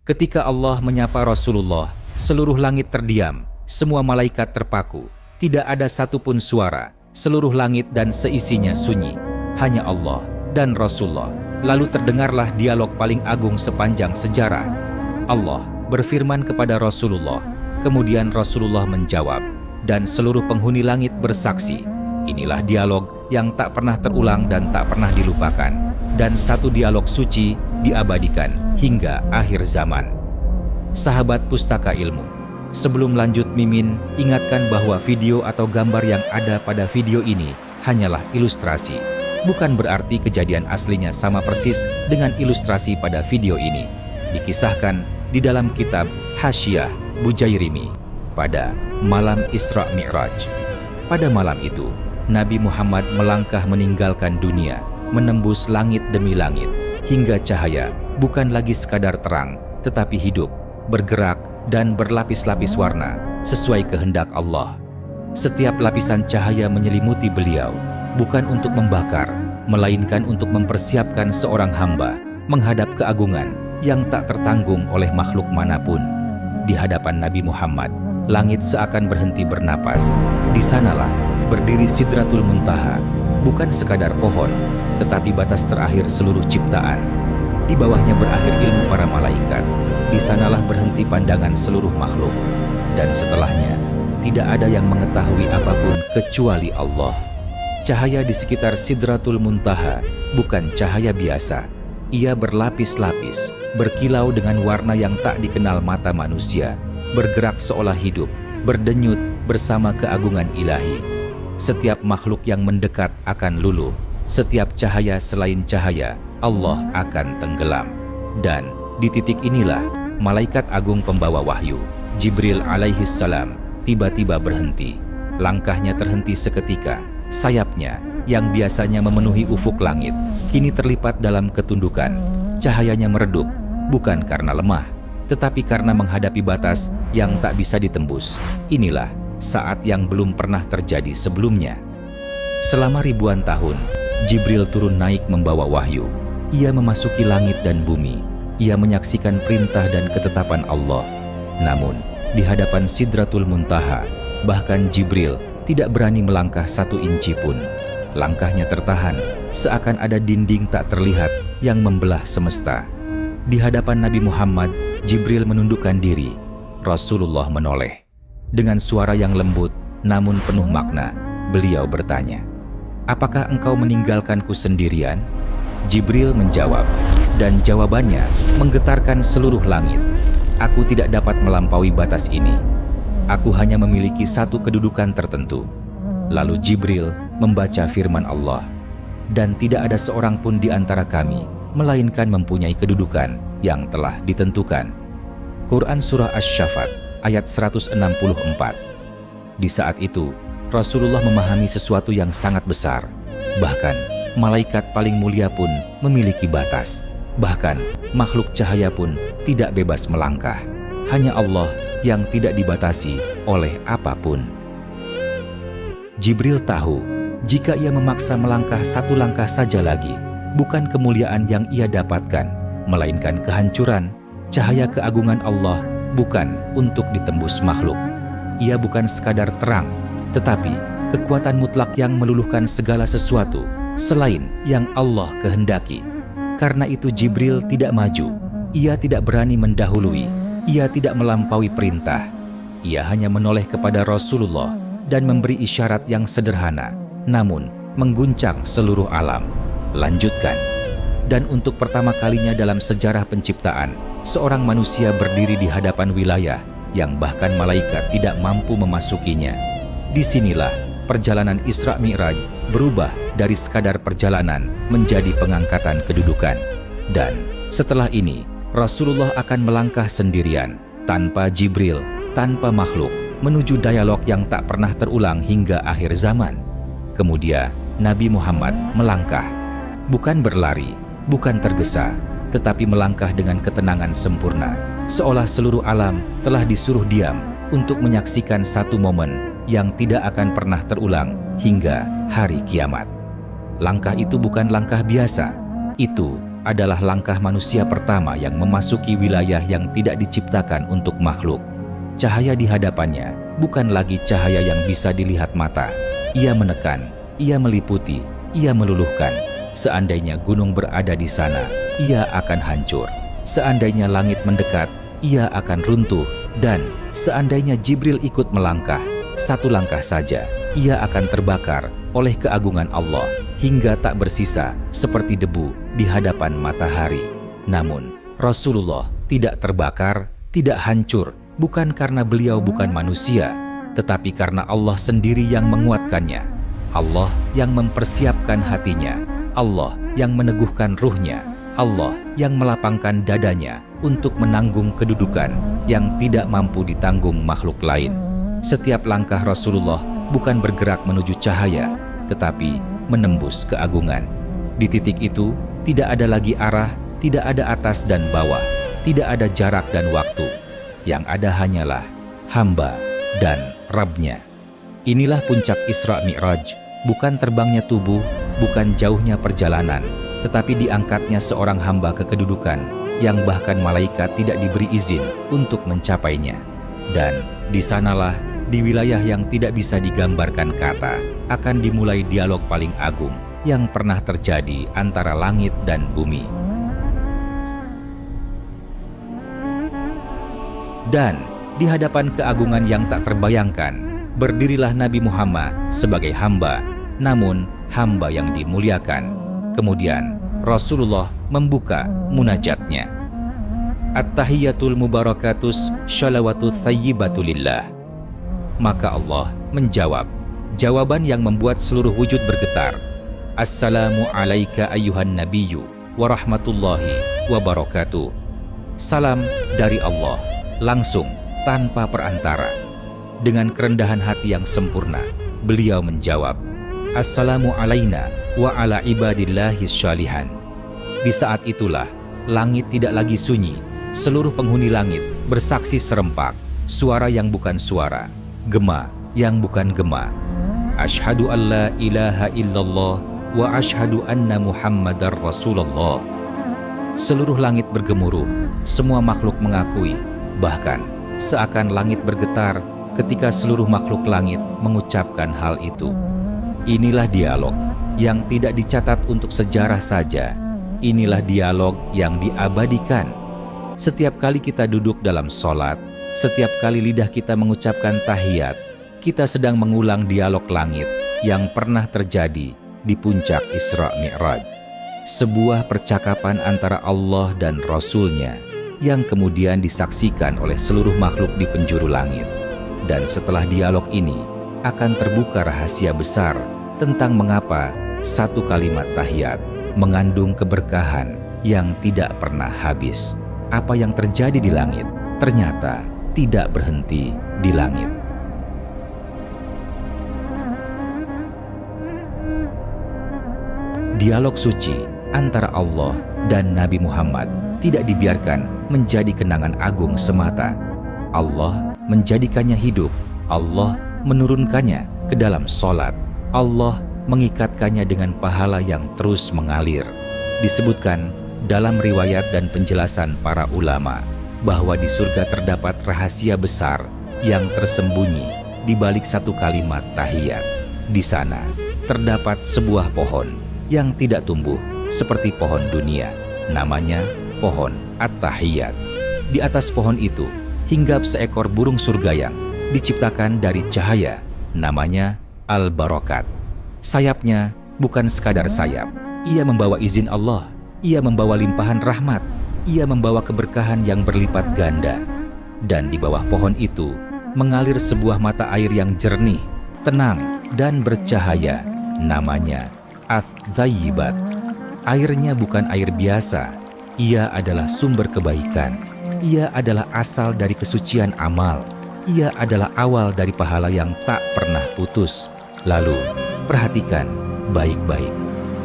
Ketika Allah menyapa Rasulullah, seluruh langit terdiam, semua malaikat terpaku, tidak ada satupun suara, seluruh langit dan seisinya sunyi, hanya Allah dan Rasulullah. Lalu terdengarlah dialog paling agung sepanjang sejarah. Allah berfirman kepada Rasulullah, kemudian Rasulullah menjawab, dan seluruh penghuni langit bersaksi. Inilah dialog yang tak pernah terulang dan tak pernah dilupakan, dan satu dialog suci diabadikan hingga akhir zaman. Sahabat Pustaka Ilmu, sebelum lanjut Mimin ingatkan bahwa video atau gambar yang ada pada video ini hanyalah ilustrasi. Bukan berarti kejadian aslinya sama persis dengan ilustrasi pada video ini. Dikisahkan di dalam kitab Hasyiah Bujairimi pada malam Isra Mi'raj. Pada malam itu, Nabi Muhammad melangkah meninggalkan dunia, menembus langit demi langit, hingga cahaya bukan lagi sekadar terang, tetapi hidup, bergerak, dan berlapis-lapis warna sesuai kehendak Allah. Setiap lapisan cahaya menyelimuti beliau, bukan untuk membakar, melainkan untuk mempersiapkan seorang hamba menghadap keagungan yang tak tertanggung oleh makhluk manapun. Di hadapan Nabi Muhammad, langit seakan berhenti bernapas. Di sanalah berdiri Sidratul Muntaha, bukan sekadar pohon, tetapi batas terakhir seluruh ciptaan. Di bawahnya berakhir ilmu para malaikat. Di sanalah berhenti pandangan seluruh makhluk. Dan setelahnya, tidak ada yang mengetahui apapun kecuali Allah. Cahaya di sekitar Sidratul Muntaha bukan cahaya biasa. Ia berlapis-lapis, berkilau dengan warna yang tak dikenal mata manusia, bergerak seolah hidup, berdenyut bersama keagungan ilahi. Setiap makhluk yang mendekat akan luluh. Setiap cahaya selain cahaya Allah akan tenggelam. Dan di titik inilah malaikat agung pembawa wahyu, Jibril alaihissalam, tiba-tiba berhenti. Langkahnya terhenti seketika. Sayapnya yang biasanya memenuhi ufuk langit kini terlipat dalam ketundukan. Cahayanya meredup, bukan karena lemah, tetapi karena menghadapi batas yang tak bisa ditembus. Inilah saat yang belum pernah terjadi sebelumnya. Selama ribuan tahun, Jibril turun naik membawa wahyu. Ia memasuki langit dan bumi. Ia menyaksikan perintah dan ketetapan Allah. Namun, di hadapan Sidratul Muntaha, bahkan Jibril tidak berani melangkah 1 inci pun. Langkahnya tertahan, seakan ada dinding tak terlihat yang membelah semesta. Di hadapan Nabi Muhammad, Jibril menundukkan diri. Rasulullah menoleh. Dengan suara yang lembut, namun penuh makna, beliau bertanya, "Apakah engkau meninggalkanku sendirian?" Jibril menjawab, dan jawabannya menggetarkan seluruh langit. "Aku tidak dapat melampaui batas ini. Aku hanya memiliki satu kedudukan tertentu." Lalu Jibril membaca firman Allah, "Dan tidak ada seorang pun di antara kami, melainkan mempunyai kedudukan yang telah ditentukan." Quran Surah Asy-Syafat ayat 164. Di saat itu, Rasulullah memahami sesuatu yang sangat besar. Bahkan, malaikat paling mulia pun memiliki batas. Bahkan, makhluk cahaya pun tidak bebas melangkah. Hanya Allah yang tidak dibatasi oleh apapun. Jibril tahu, jika ia memaksa melangkah 1 langkah saja lagi, bukan kemuliaan yang ia dapatkan, melainkan kehancuran. Cahaya keagungan Allah bukan untuk ditembus makhluk. Ia bukan sekadar terang, tetapi kekuatan mutlak yang meluluhkan segala sesuatu selain yang Allah kehendaki. Karena itu Jibril tidak maju. Ia tidak berani mendahului. Ia tidak melampaui perintah. Ia hanya menoleh kepada Rasulullah dan memberi isyarat yang sederhana, namun mengguncang seluruh alam. Lanjutkan. Dan untuk pertama kalinya dalam sejarah penciptaan, seorang manusia berdiri di hadapan wilayah yang bahkan malaikat tidak mampu memasukinya. Disinilah perjalanan Isra Mi'raj berubah dari sekadar perjalanan menjadi pengangkatan kedudukan. Dan setelah ini, Rasulullah akan melangkah sendirian, tanpa Jibril, tanpa makhluk, menuju dialog yang tak pernah terulang hingga akhir zaman. Kemudian, Nabi Muhammad melangkah, bukan berlari, bukan tergesa, tetapi melangkah dengan ketenangan sempurna, seolah seluruh alam telah disuruh diam untuk menyaksikan satu momen yang tidak akan pernah terulang hingga hari kiamat. Langkah itu bukan langkah biasa, itu adalah langkah manusia pertama yang memasuki wilayah yang tidak diciptakan untuk makhluk. Cahaya di hadapannya bukan lagi cahaya yang bisa dilihat mata. Ia menekan, ia meliputi, ia meluluhkan. Seandainya gunung berada di sana, ia akan hancur. Seandainya langit mendekat, ia akan runtuh. Dan seandainya Jibril ikut melangkah, satu langkah saja, ia akan terbakar oleh keagungan Allah hingga tak bersisa seperti debu di hadapan matahari. Namun, Rasulullah tidak terbakar, tidak hancur, bukan karena beliau bukan manusia, tetapi karena Allah sendiri yang menguatkannya. Allah yang mempersiapkan hatinya, Allah yang meneguhkan ruhnya, Allah yang melapangkan dadanya untuk menanggung kedudukan yang tidak mampu ditanggung makhluk lain. Setiap langkah Rasulullah bukan bergerak menuju cahaya, tetapi menembus keagungan. Di titik itu, tidak ada lagi arah, tidak ada atas dan bawah, tidak ada jarak dan waktu. Yang ada hanyalah hamba dan Rabb-Nya. Inilah puncak Isra Mi'raj, bukan terbangnya tubuh, bukan jauhnya perjalanan, tetapi diangkatnya seorang hamba ke kedudukan yang bahkan malaikat tidak diberi izin untuk mencapainya. Dan di sanalah, di wilayah yang tidak bisa digambarkan kata, akan dimulai dialog paling agung yang pernah terjadi antara langit dan bumi. Dan di hadapan keagungan yang tak terbayangkan, berdirilah Nabi Muhammad sebagai hamba, namun hamba yang dimuliakan. Kemudian Rasulullah membuka munajatnya. At-tahiyyatul mubarakatus shalawatu thayyibatu lillah. Maka Allah menjawab, jawaban yang membuat seluruh wujud bergetar. Assalamu alaika ayyuhan nabiyyu wa rahmatullahi wa barakatuh. Salam dari Allah, langsung tanpa perantara. Dengan kerendahan hati yang sempurna, beliau menjawab, Assalamu alaina wa ala ibadillahis syalihan. Di saat itulah, langit tidak lagi sunyi. Seluruh penghuni langit bersaksi serempak, suara yang bukan suara, gema yang bukan gema. Asyhadu an la ilaha illallah wa asyhadu anna Muhammadar Rasulullah. Seluruh langit bergemuruh, semua makhluk mengakui, bahkan seakan langit bergetar ketika seluruh makhluk langit mengucapkan hal itu. Inilah dialog yang tidak dicatat untuk sejarah saja. Inilah dialog yang diabadikan. Setiap kali kita duduk dalam sholat, setiap kali lidah kita mengucapkan tahiyat, kita sedang mengulang dialog langit yang pernah terjadi di puncak Isra Mi'raj. Sebuah percakapan antara Allah dan Rasul-Nya yang kemudian disaksikan oleh seluruh makhluk di penjuru langit. Dan setelah dialog ini, akan terbuka rahasia besar tentang mengapa satu kalimat tahiyat mengandung keberkahan yang tidak pernah habis. Apa yang terjadi di langit ternyata tidak berhenti di langit. Dialog suci antara Allah dan Nabi Muhammad tidak dibiarkan menjadi kenangan agung semata. Allah menjadikannya hidup, Allah menurunkannya ke dalam sholat, Allah mengikatkannya dengan pahala yang terus mengalir. Disebutkan dalam riwayat dan penjelasan para ulama bahwa di surga terdapat rahasia besar yang tersembunyi di balik satu kalimat tahiyat. Di sana terdapat sebuah pohon yang tidak tumbuh seperti pohon dunia, namanya pohon At-Tahiyyat. Di atas pohon itu hinggap seekor burung surga yang diciptakan dari cahaya, namanya Al-Barakat. Sayapnya bukan sekadar sayap, ia membawa izin Allah, ia membawa limpahan rahmat, ia membawa keberkahan yang berlipat ganda. Dan di bawah pohon itu mengalir sebuah mata air yang jernih, tenang, dan bercahaya, namanya Ath-Thayyibat. Airnya bukan air biasa, ia adalah sumber kebaikan, ia adalah asal dari kesucian amal, ia adalah awal dari pahala yang tak pernah putus. Lalu, perhatikan baik-baik.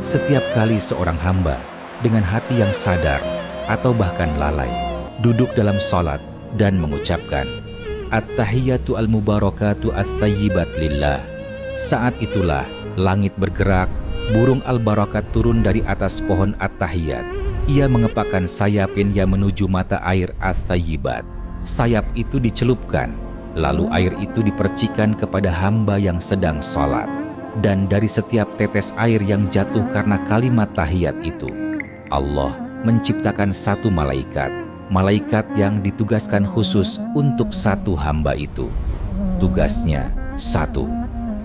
Setiap kali seorang hamba dengan hati yang sadar atau bahkan lalai duduk dalam salat dan mengucapkan At-Tahiyyatu al-Mubarakatu Ath-Thayyibat lillah, saat itulah langit bergerak, burung Al-Barakat turun dari atas pohon At-Tahiyyat. ia mengepakkan sayapnya menuju mata air Ats-Tsayyibat. Sayap itu dicelupkan, lalu air itu dipercikan kepada hamba yang sedang sholat. Dan dari setiap tetes air yang jatuh karena kalimat tahiyat itu, Allah menciptakan satu malaikat yang ditugaskan khusus untuk satu hamba itu. Tugasnya satu,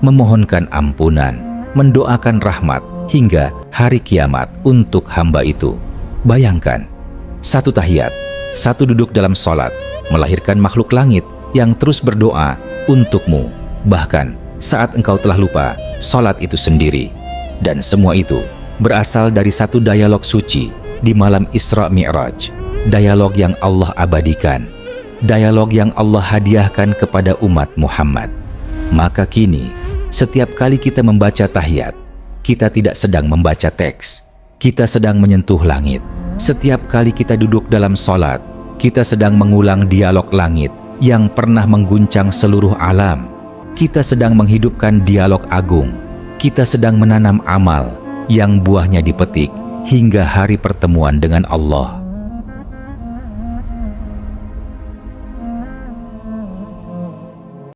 memohonkan ampunan, mendoakan rahmat hingga hari kiamat untuk hamba itu. Bayangkan, satu tahiyat, satu duduk dalam sholat, melahirkan makhluk langit yang terus berdoa untukmu. Bahkan saat engkau telah lupa, sholat itu sendiri. Dan semua itu berasal dari satu dialog suci di malam Isra Mi'raj. Dialog yang Allah abadikan, dialog yang Allah hadiahkan kepada umat Muhammad. Maka kini, setiap kali kita membaca tahiyat, kita tidak sedang membaca teks, kita sedang menyentuh langit. Setiap kali kita duduk dalam sholat, kita sedang mengulang dialog langit yang pernah mengguncang seluruh alam. Kita sedang menghidupkan dialog agung. Kita sedang menanam amal yang buahnya dipetik hingga hari pertemuan dengan Allah.